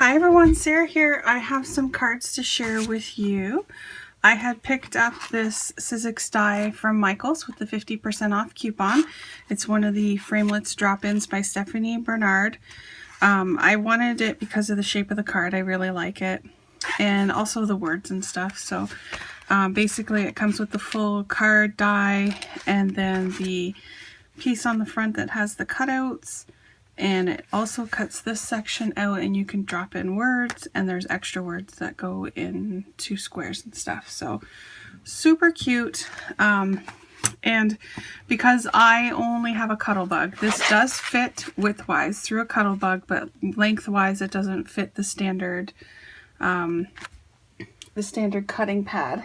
Hi everyone, Sarah here. I have some cards to share with you. I had picked up this Sizzix die from Michaels with the 50% off coupon. It's one of the Framelits Drop Ins by Stephanie Barnard. I wanted it because of the shape of the card. I really like it. And also the words and stuff. So basically it comes with the full card die and then the piece on the front that has the cutouts. And it also cuts this section out and you can drop in words, and there's extra words that go into squares and stuff. So super cute. And because I only have a Cuttlebug, this does fit widthwise through a Cuttlebug, but lengthwise it doesn't fit the standard cutting pad.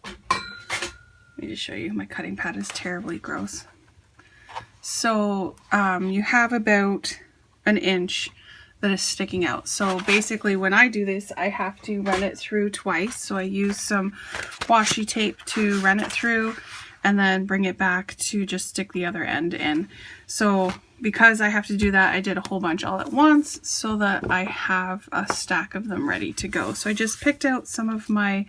Let me just show you. My cutting pad is terribly gross. So you have about an inch that is sticking out. So basically when I do this, I have to run it through twice. So I use some washi tape to run it through and then bring it back to just stick the other end in. So because I have to do that, I did a whole bunch all at once so that I have a stack of them ready to go. So I just picked out some of my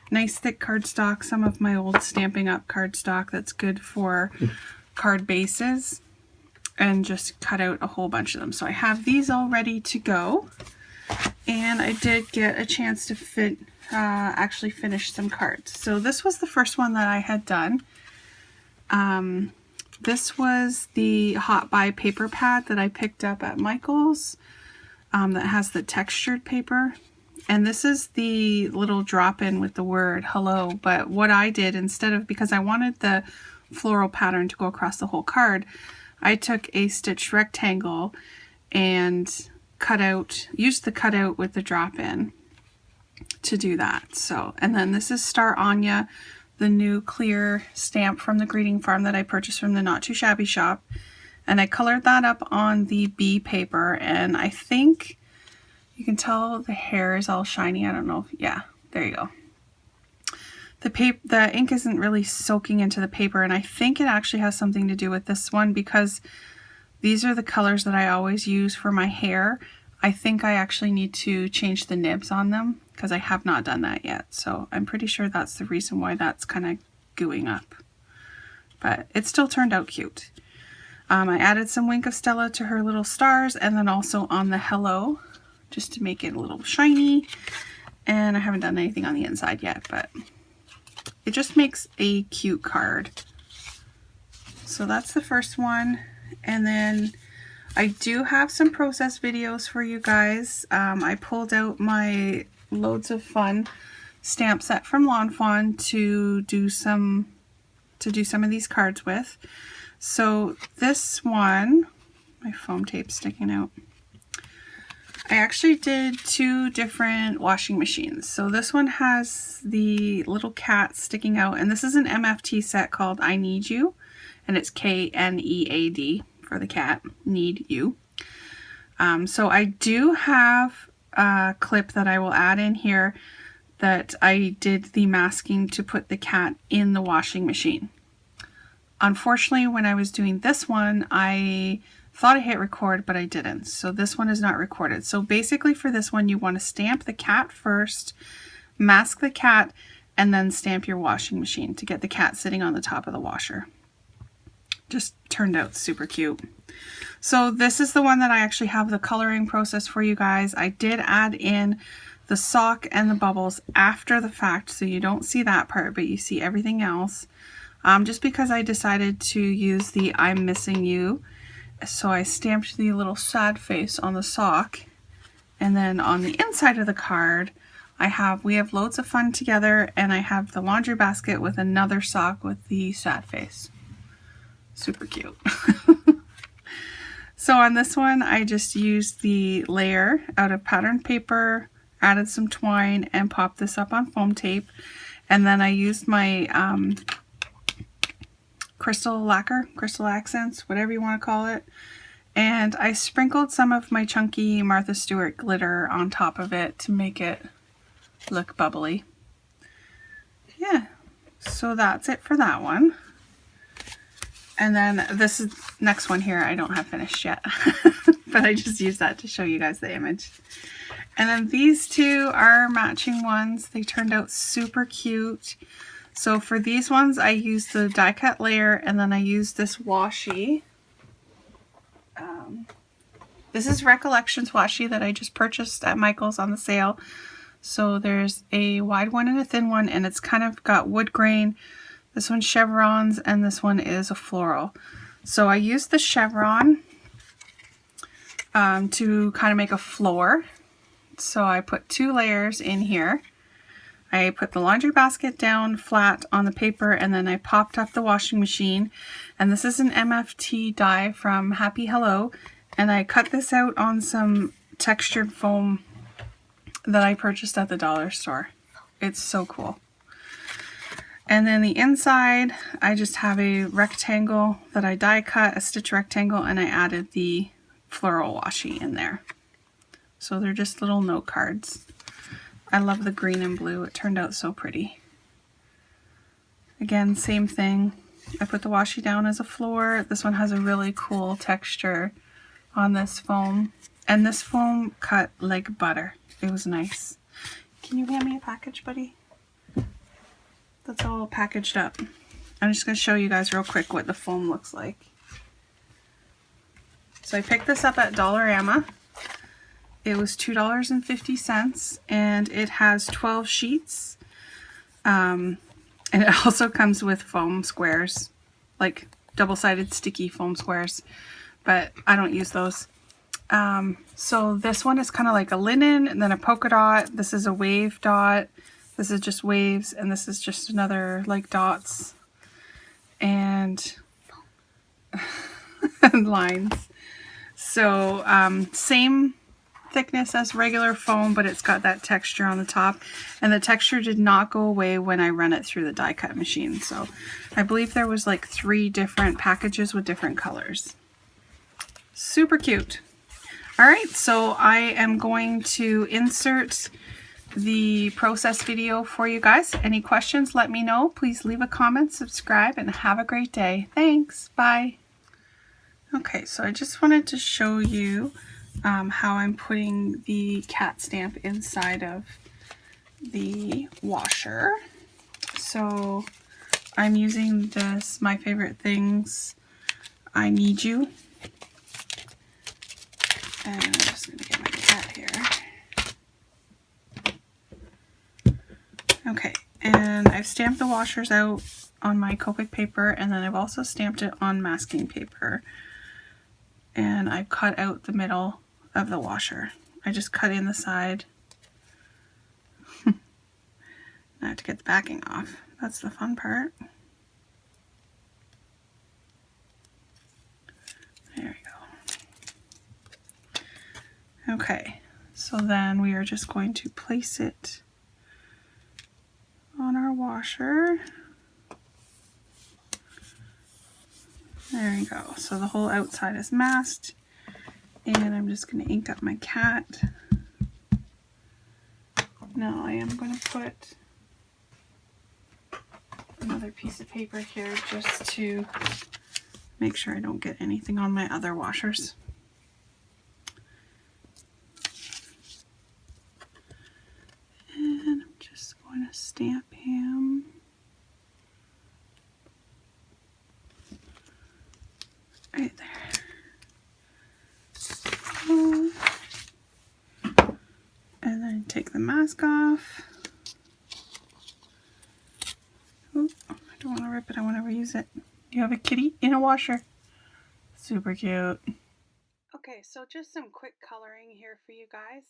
nice thick cardstock, some of my old Stampin' Up cardstock that's good for card bases, and just cut out a whole bunch of them. So I have these all ready to go, and I did get a chance to actually finish some cards. So this was the first one that I had done. This was the Hot Buy paper pad that I picked up at Michaels that has the textured paper. And this is the little drop-in with the word hello. But what I did, instead of, because I wanted the floral pattern to go across the whole card, I took a stitched rectangle and used the cutout with the drop-in to do that. So, and then this is Star Anya, the new clear stamp from the greeting farm that I purchased from the Not Too Shabby shop. And I colored that up on the B paper, and I think you can tell the hair is all shiny. I don't know if, yeah, there you go. The ink isn't really soaking into the paper, and I think it actually has something to do with this one because these are the colors that I always use for my hair. I think I actually need to change the nibs on them because I have not done that yet. So I'm pretty sure that's the reason why that's kind of gooing up. But it still turned out cute. I added some Wink of Stella to her little stars, and then also on the hello, just to make it a little shiny. And I haven't done anything on the inside yet, but it just makes a cute card. So that's the first one. And then I do have some process videos for you guys. I pulled out my Loads of Fun stamp set from Fawn to do some of these cards with. So this one, my foam tape's sticking out. I actually did two different washing machines. So this one has the little cat sticking out, and this is an MFT set called I Knead You, and it's K-N-E-A-D for the cat, Knead You. So I do have a clip that I will add in here that I did the masking to put the cat in the washing machine. Unfortunately, when I was doing this one, I thought I hit record, but I didn't. So this one is not recorded. So basically for this one, you want to stamp the cat first, mask the cat, and then stamp your washing machine to get the cat sitting on the top of the washer. Just turned out super cute. So this is the one that I actually have the coloring process for you guys. I did add in the sock and the bubbles after the fact, so you don't see that part, but you see everything else. Just because I decided to use the I'm Missing You. So I stamped the little sad face on the sock, and then on the inside of the card we have Loads of Fun together, and I have the laundry basket with another sock with the sad face. Super cute. So on this one I just used the layer out of patterned paper, added some twine, and popped this up on foam tape, and then I used my crystal accents, whatever you want to call it, and I sprinkled some of my chunky Martha Stewart glitter on top of it to make it look bubbly. Yeah, so that's it for that one. And then this is next one here I don't have finished yet, but I just used that to show you guys the image. And then these two are matching ones. They turned out super cute. So for these ones, I used the die cut layer, and then I used this washi. This is Recollections washi that I just purchased at Michael's on the sale. So there's a wide one and a thin one, and it's kind of got wood grain. This one's chevrons, and this one is a floral. So I used the chevron to kind of make a floor. So I put 2 layers in here. I put the laundry basket down flat on the paper, and then I popped up the washing machine. And this is an MFT die from Happy Hello. And I cut this out on some textured foam that I purchased at the dollar store. It's so cool. And then the inside, I just have a rectangle that I die cut, a stitch rectangle, and I added the floral washi in there. So they're just little note cards. I love the green and blue. It turned out so pretty. Again, same thing. I put the washi down as a floor. This one has a really cool texture on this foam. And this foam cut like butter. It was nice. Can you hand me a package, buddy? That's all packaged up. I'm just going to show you guys real quick what the foam looks like. So I picked this up at Dollarama. It was $2.50, and it has 12 sheets. And it also comes with foam squares, like double-sided sticky foam squares, but I don't use those. So this one is kind of like a linen, and then a polka dot. This is a wave dot. This is just waves, and this is just another like dots and lines. So same thickness as regular foam, but it's got that texture on the top, and the texture did not go away when I run it through the die cut machine. So I believe there was like 3 different packages with different colors. Super cute. All right, so I am going to insert the process video for you guys. Any questions, let me know. Please leave a comment, subscribe, and have a great day. Thanks. Bye. Okay, so I just wanted to show you how I'm putting the cat stamp inside of the washer. So I'm using this My Favorite Things I Need You. And I'm just going to get my cat here. Okay, and I've stamped the washers out on my Copic paper, and then I've also stamped it on masking paper. And I've cut out the middle of the washer. I just cut in the side. I have to get the backing off. That's the fun part. There we go. Okay, so then we are just going to place it on our washer. There you go. So the whole outside is masked, and I'm just going to ink up my cat. Now I am going to put another piece of paper here just to make sure I don't get anything on my other washers. And I'm just going to stamp him. Right there. And then take the mask off. Oop, I don't want to rip it, I want to reuse it. You have a kitty in a washer. Super cute. Okay, so just some quick coloring here for you guys.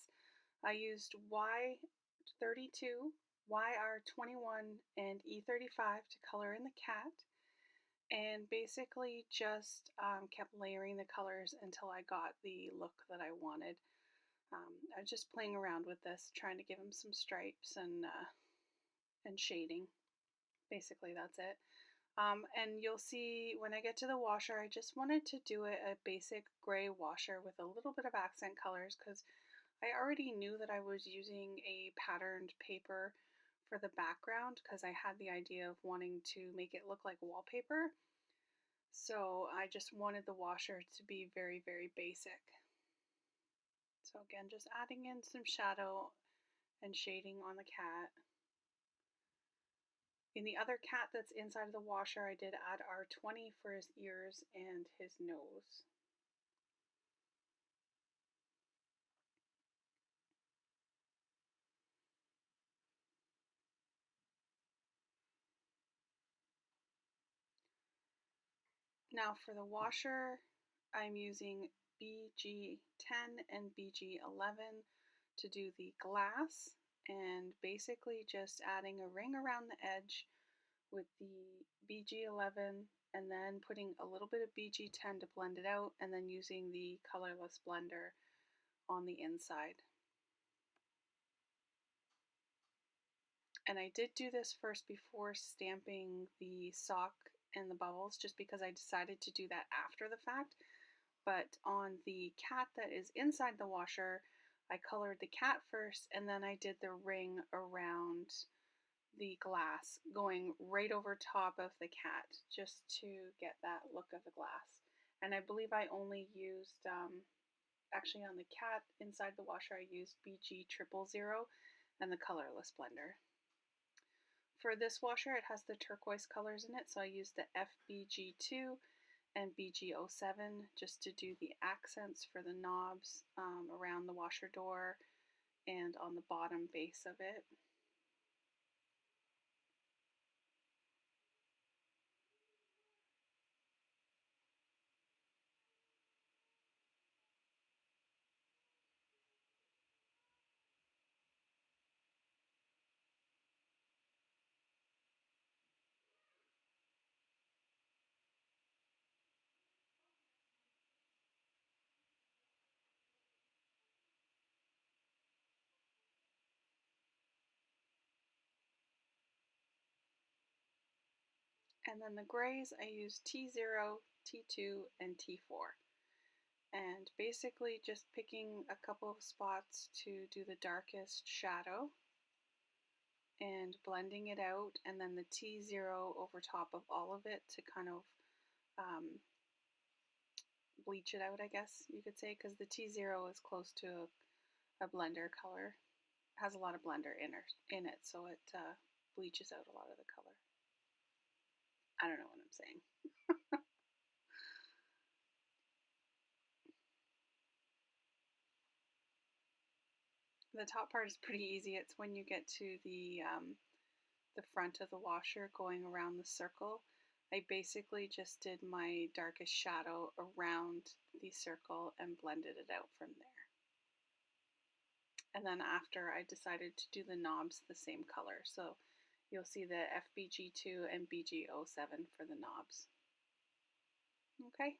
I used Y32, YR21, and E35 to color in the cat. And basically just kept layering the colors until I got the look that I wanted. I was just playing around with this, trying to give him some stripes and shading. Basically, that's it. And you'll see when I get to the washer, I just wanted to do it a basic gray washer with a little bit of accent colors because I already knew that I was using a patterned paper for the background because I had the idea of wanting to make it look like wallpaper. So I just wanted the washer to be very, very basic. So again, just adding in some shadow and shading on the cat. In the other cat that's inside of the washer, I did add R20 for his ears and his nose. Now for the washer, I'm using BG10 and BG11 to do the glass, and basically just adding a ring around the edge with the BG11 and then putting a little bit of BG10 to blend it out, and then using the colorless blender on the inside. And I did do this first before stamping the sock and the bubbles, just because I decided to do that after the fact. But on the cat that is inside the washer, I colored the cat first, and then I did the ring around the glass, going right over top of the cat, just to get that look of the glass. And I believe I only used, actually on the cat inside the washer, I used BG000 and the colorless blender. For this washer, it has the turquoise colors in it, so I used the FBG2 and BG07 just to do the accents for the knobs around the washer door and on the bottom base of it. And then the grays, I used T0, T2, and T4. And basically just picking a couple of spots to do the darkest shadow and blending it out, and then the T0 over top of all of it to kind of bleach it out, I guess you could say, because the T0 is close to a blender color. It has a lot of blender in it, so it bleaches out a lot of the color. I don't know what I'm saying. The top part is pretty easy. It's when you get to the front of the washer going around the circle. I basically just did my darkest shadow around the circle and blended it out from there. And then after, I decided to do the knobs the same color. So you'll see the FBG2 and BG07 for the knobs. Okay,